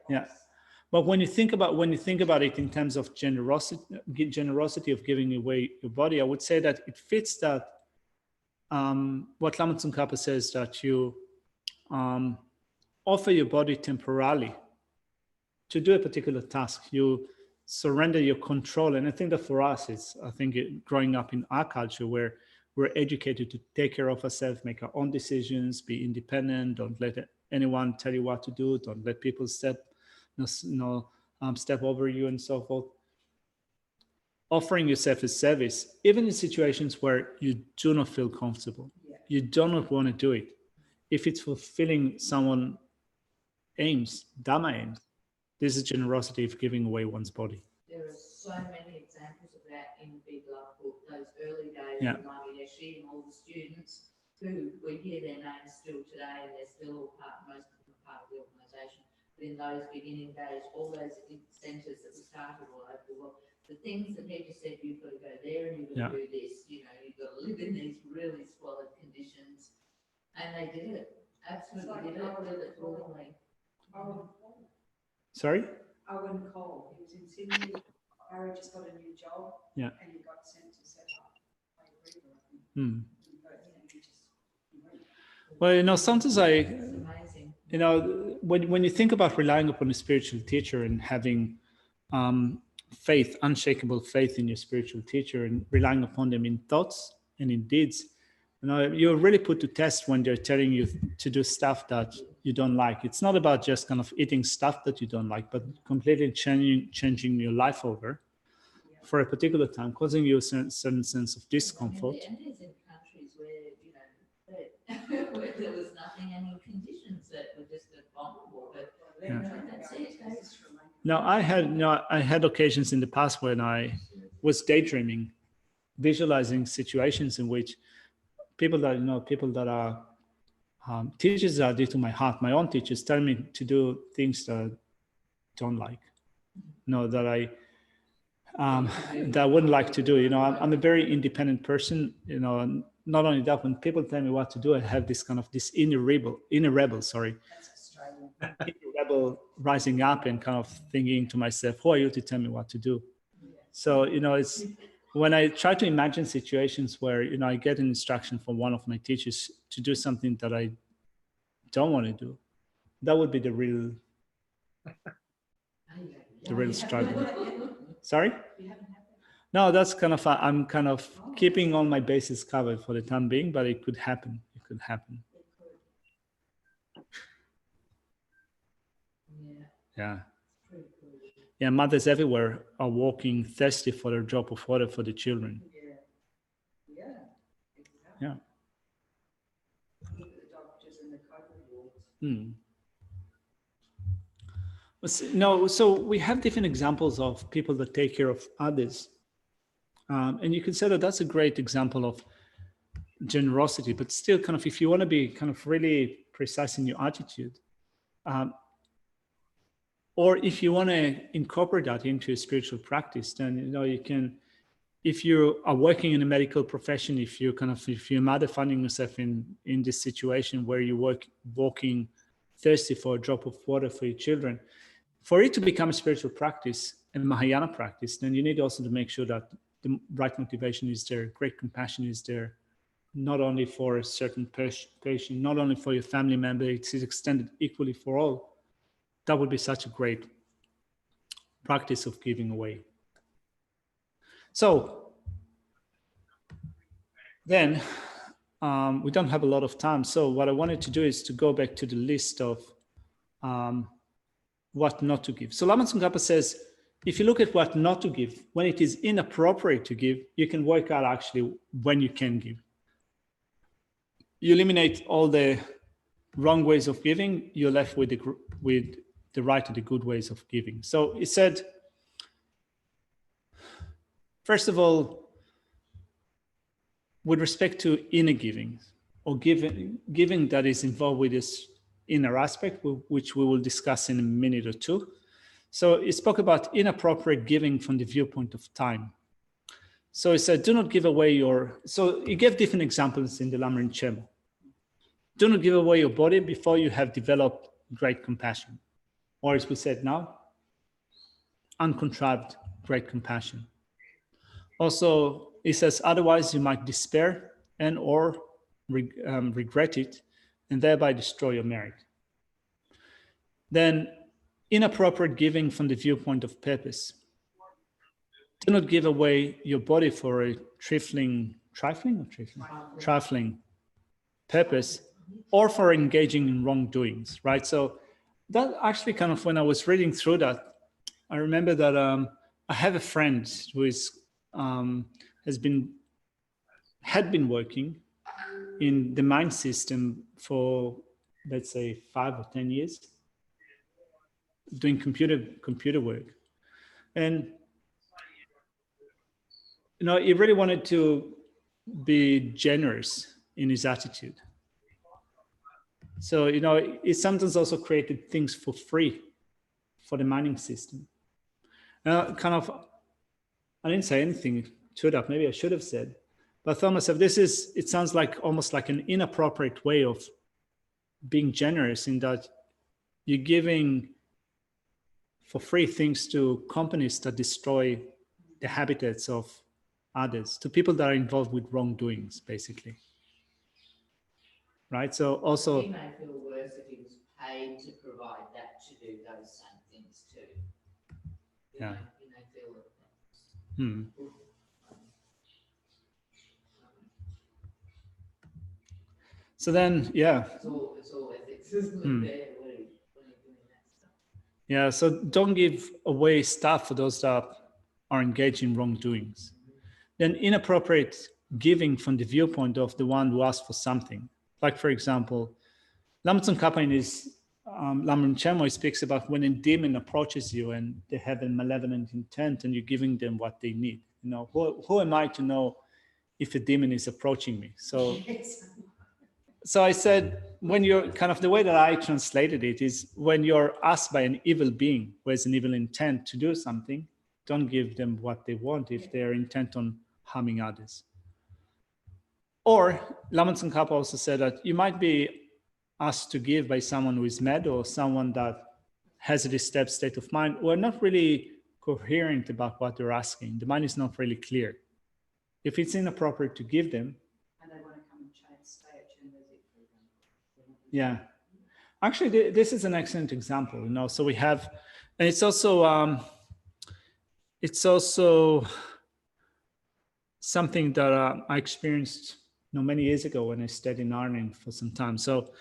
Yeah. But when you think about it in terms of generosity of giving away your body, I would say that it fits that what Lama Tsongkhapa says, that you offer your body temporarily to do a particular task. You surrender your control. And I think that for us, growing up in our culture where we're educated to take care of ourselves, make our own decisions, be independent, don't let anyone tell you what to do, don't let people step over you and so forth. Offering yourself a service, even in situations where you do not feel comfortable, you do not want to do it. If it's fulfilling someone's aims, Dharma aims, this is generosity of giving away one's body. There are so many examples of that in Big Love Book, those early days of Lama Yeshe and all the students who we hear their names still today, and they're still most of them are part of the organisation. But in those beginning days, all those centres that were started all over the world, the things that he just said, you've got to go there and you've got to do this, you've got to live in these really squalid conditions. And they did it. Absolutely did it willingly. Sorry? Owen Cole, he was in Sydney. Harry just got a new job. Yeah. And he got sent to set up a river. Well, sometimes when you think about relying upon a spiritual teacher and having faith, unshakable faith in your spiritual teacher, and relying upon them in thoughts and in deeds, you're really put to test when they're telling you to do stuff that you don't like. It's not about just kind of eating stuff that you don't like, but completely changing your life over for a particular time, causing you a certain sense of discomfort. And there's in countries where, where there was nothing, any conditions that were just abominable. But that's it. Now, I had occasions in the past when I was daydreaming, visualizing situations in which people that are teachers that are dear to my heart, my own teachers, tell me to do things that I don't like, that I wouldn't like to do. I'm a very independent person. And not only that, when people tell me what to do, I have this inner rebel rising up and kind of thinking to myself, who are you to tell me what to do? So it's when I try to imagine situations where I get an instruction from one of my teachers to do something that I don't want to do, that would be the real struggle. Sorry? No, that's I'm kind of keeping all my bases covered for the time being, but it could happen. It could happen. Yeah. Yeah, mothers everywhere are walking thirsty for a drop of water for the children. Yeah. No, so we have different examples of people that take care of others. And you can say that that's a great example of generosity, but still kind of, if you want to be kind of really precise in your attitude, or if you want to incorporate that into a spiritual practice, then, you can if you are working in a medical profession, if you're a mother finding yourself in this situation where you walking thirsty for a drop of water for your children, for it to become a spiritual practice and Mahayana practice, then you need also to make sure that the right motivation is there, great compassion is there, not only for a certain patient, not only for your family member, it's extended equally for all. That would be such a great practice of giving away. So then we don't have a lot of time. So what I wanted to do is to go back to the list of what not to give. So Lama Tsongkhapa says, if you look at what not to give, when it is inappropriate to give, you can work out actually when you can give. You eliminate all the wrong ways of giving, you're left with the right or the good ways of giving. So he said, first of all, with respect to inner giving, or giving that is involved with this inner aspect, which we will discuss in a minute or two. So he spoke about inappropriate giving from the viewpoint of time. So he said, do not give away so he gave different examples in the Lamrim Chemo. Do not give away your body before you have developed great compassion. Or as we said now, uncontrived great compassion. Also, he says, otherwise you might despair and or regret it and thereby destroy your merit. Then inappropriate giving from the viewpoint of purpose. Do not give away your body for a trifling purpose or for engaging in wrongdoings, right? So that actually kind of, when I was reading through that, I remember that I have a friend who had been working in the mine system for, let's say, 5 or 10 years, doing computer work. And, he really wanted to be generous in his attitude. So, he sometimes also created things for free for the mining system. Now, I didn't say anything to that, maybe I should have said, but I thought myself, it sounds like almost like an inappropriate way of being generous, in that you're giving for free things to companies that destroy the habitats of others, to people that are involved with wrongdoings, basically. Right? So also, he may feel worse if he was paid to provide that, to do those same things too. Yeah. He may feel that. So then, yeah. It's all ethics, isn't it? When you're doing that stuff. Yeah, so don't give away stuff for those that are engaged in wrongdoings. Then inappropriate giving from the viewpoint of the one who asked for something. Like, for example, Lama Tsongkhapa in his Lamrim Chemo speaks about when a demon approaches you and they have a malevolent intent and you're giving them what they need. Who am I to know if a demon is approaching me? So I said, when you're the way that I translated it is, when you're asked by an evil being who has an evil intent to do something, don't give them what they want if they're intent on harming others. Or Lama Tsongkhapa also said that you might be asked to give by someone who is mad or someone that has a disturbed state of mind, who are not really coherent about what they're asking. The mind is not really clear. If it's inappropriate to give them, And they want to come and stay at Chinese, for example. yeah. Actually, this is an excellent example. So we have, and it's also something that I experienced many years ago when I stayed in Ireland for some time. So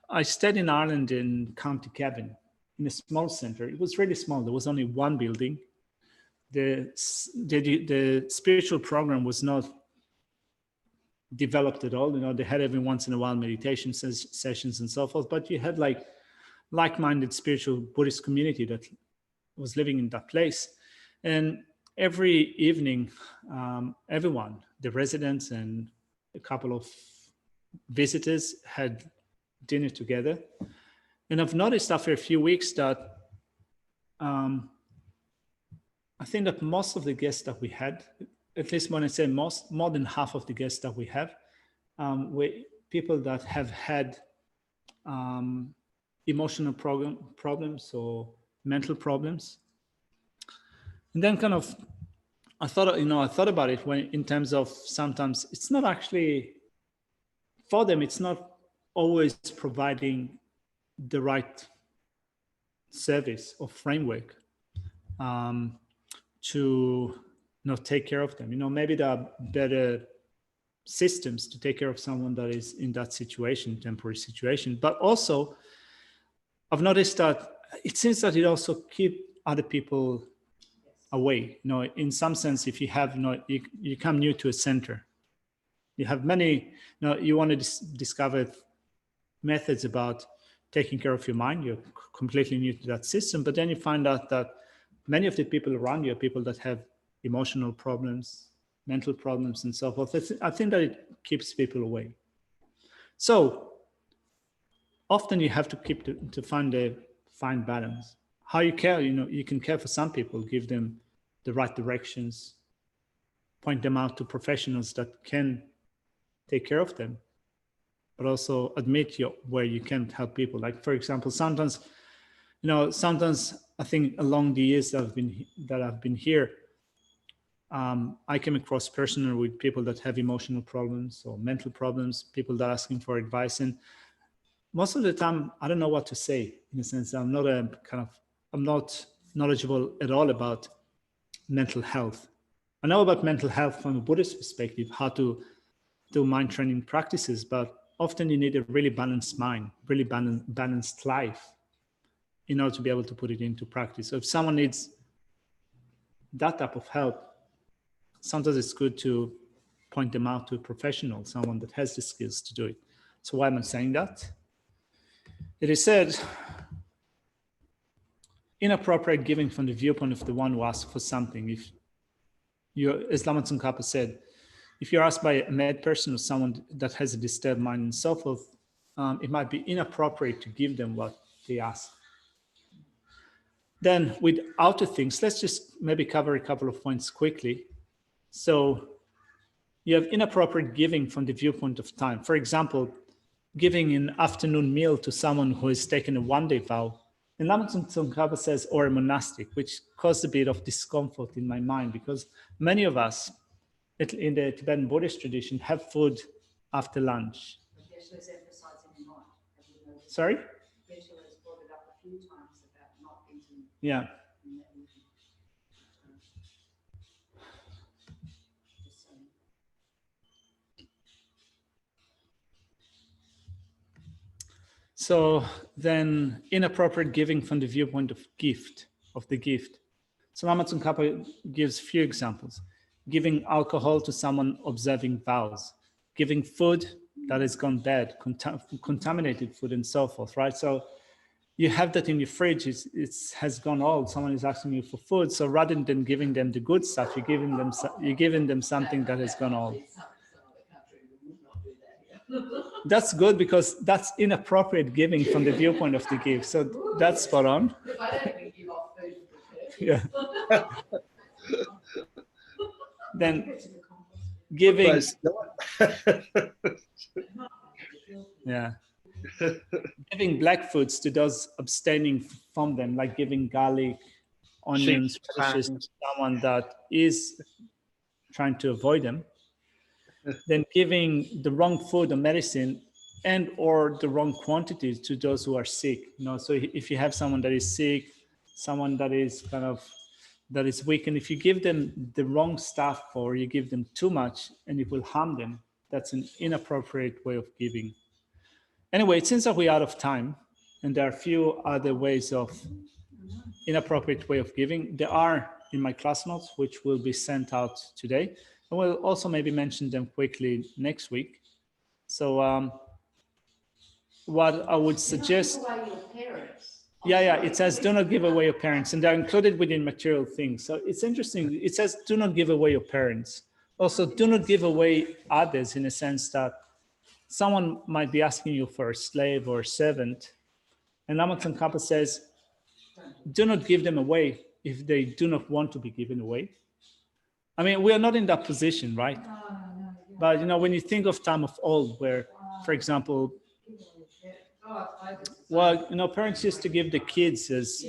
I stayed in Ireland in County Cavan in a small center. It was really small. There was only one building. The spiritual program was not developed at all. They had every once in a while meditation sessions and so forth, but you had like-minded spiritual Buddhist community that was living in that place. And every evening, everyone, the residents and a couple of visitors, had dinner together. And I've noticed after a few weeks that I I think that most of the guests that we had, at least when I say most, more than half of the guests that we have, were people that have had emotional problems or mental problems. And then kind of, I thought about it when, in terms of, sometimes it's not actually, for them, it's not always providing the right service or framework to take care of them. Maybe there are better systems to take care of someone that is in that situation, temporary situation. But also, I've noticed that it seems that it also keeps other people away. In some sense, if you have, you come new to a center, you have many, you want to discover methods about taking care of your mind. You're completely new to that system, but then you find out that many of the people around you are people that have emotional problems, mental problems, and so forth. I think that it keeps people away. So often you have to find a fine balance. How you care, you can care for some people, give them the right directions, point them out to professionals that can take care of them, but also admit where you can't help people. Like, for example, sometimes I think along the years that I've been here, I came across personally with people that have emotional problems or mental problems, people that are asking for advice. And most of the time, I don't know what to say, in a sense. I'm not knowledgeable at all about mental health. I know about mental health from a Buddhist perspective, how to do mind training practices, but often you need a really balanced mind, really balanced life in order to be able to put it into practice. So if someone needs that type of help, sometimes it's good to point them out to a professional, someone that has the skills to do it. So why am I saying that? It is said, inappropriate giving from the viewpoint of the one who asks for something. If you're, as Lama Tsongkhapa said, if you're asked by a mad person or someone that has a disturbed mind and so forth, it might be inappropriate to give them what they ask. Then with outer things, let's just maybe cover a couple of points quickly. So you have inappropriate giving from the viewpoint of time. For example, giving an afternoon meal to someone who has taken a one-day vow. And Lama Tsongkhapa says, or a monastic, which caused a bit of discomfort in my mind, because many of us in the Tibetan Buddhist tradition have food after lunch. Geshe-la's emphasizing not. Have you noticed? Sorry? Geshe-la's brought it up a few times about not eating. Yeah. in that evening. Just saying. So then inappropriate giving from the viewpoint of the gift. So Lama Tsongkhapa gives few examples. Giving alcohol to someone observing vows, giving food that has gone bad, contaminated food and so forth, right? So you have that in your fridge, it has gone old, someone is asking you for food. So rather than giving them the good stuff, you're giving them something that has gone old. That's good, because that's inappropriate giving from the viewpoint of the gift. So that's spot on. Yeah. Then giving, yeah, giving black foods to those abstaining from them, like giving garlic, onions, radishes to someone that is trying to avoid them. Then giving the wrong food or medicine and or the wrong quantities to those who are sick. So if you have someone that is sick, someone that is that is weak, and if you give them the wrong stuff or you give them too much and it will harm them, that's an inappropriate way of giving. Anyway, it seems that we're out of time, and there are a few other ways of inappropriate way of giving. There are in my class notes, which will be sent out today. And we'll also maybe mention them quickly next week. So what I would suggest, yeah, it says do not give away your parents, and they're included within material things. So it's interesting. It says do not give away your parents. Also, do not give away others, in a sense that someone might be asking you for a slave or a servant, and Lama Tsongkhapa says, do not give them away. if they do not want to be given away. I mean, we are not in that position, right? But when you think of time of old, where, for example, well, parents used to give the kids as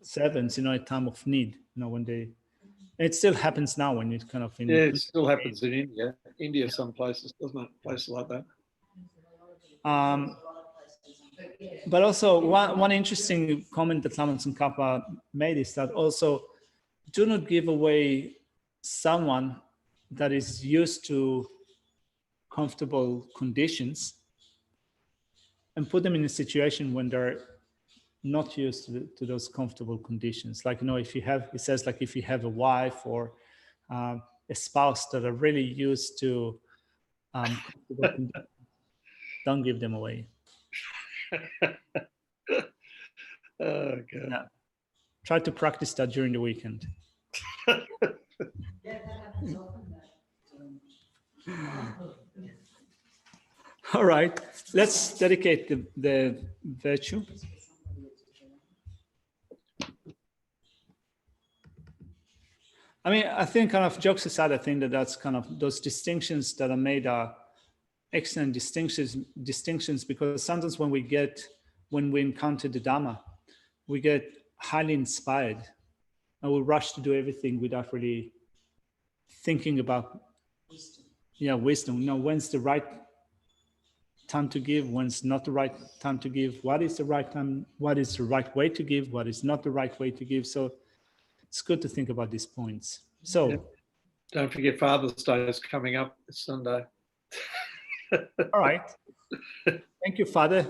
servants, at time of need, when they, it still happens now when it kind of in. Yeah, it still happens in India. India, some places, doesn't it? Places like that. But also one interesting comment that Laman Tsongkhapa made is that also do not give away someone that is used to comfortable conditions and put them in a situation when they're not used to those comfortable conditions. Like, if you have, it says like if you have a wife or a spouse that are really used to comfortable conditions, don't give them away. Oh, God. Yeah. Try to practice that during the weekend. Yeah, that happens often. All right, let's dedicate the virtue. I mean, I think kind of jokes aside, I think that's kind of those distinctions that are made are excellent distinctions because sometimes when we encounter the Dhamma, we get highly inspired and we rush to do everything without really thinking about wisdom. When's the right time to give, when's not the right time to give, what is the right time, what is the right way to give, what is not the right way to give. So it's good to think about these points. So don't forget Father's Day is coming up this Sunday. All right. Thank you, Father.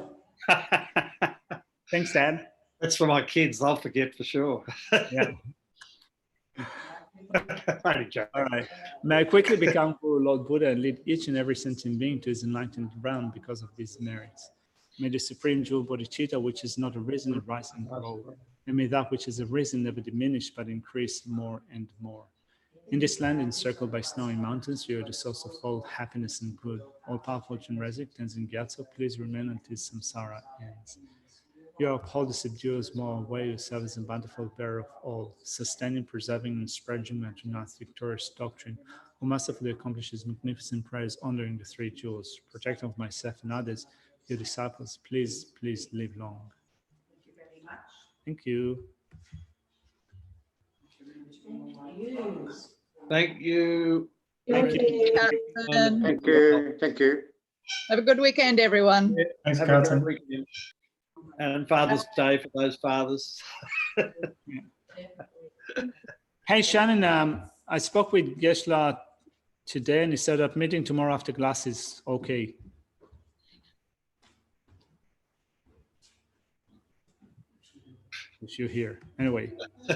Thanks, Dad. That's for my kids. They'll forget for sure. Yeah. Only joking. All right. May I quickly become Guru Lord Buddha and lead each and every sentient being to his enlightened realm because of these merits. May the Supreme Jewel Bodhicitta, which is not arisen, rise and grow. And may that which is arisen never diminish, but increase more and more. In this land encircled by snowy mountains, you are the source of all happiness and good. All powerful and resident in Gyatso, please remain until samsara ends. You uphold the subduers more away, you serve as a bountiful bearer of all, sustaining, preserving, and spreading Manjunath's victorious doctrine, who masterfully accomplishes magnificent prayers honoring the three jewels, protector of myself and others, your disciples, please live long. Thank you very much. Thank you. Thank you. Thank you, Carlton. Thank you. Thank you. Have a good weekend, everyone. Thanks, Have a great Carlton. weekend. And Father's Day for those fathers. Hey, Shannon, I spoke with Geshe-la today and he said that meeting tomorrow after class is okay. If you're here. Anyway.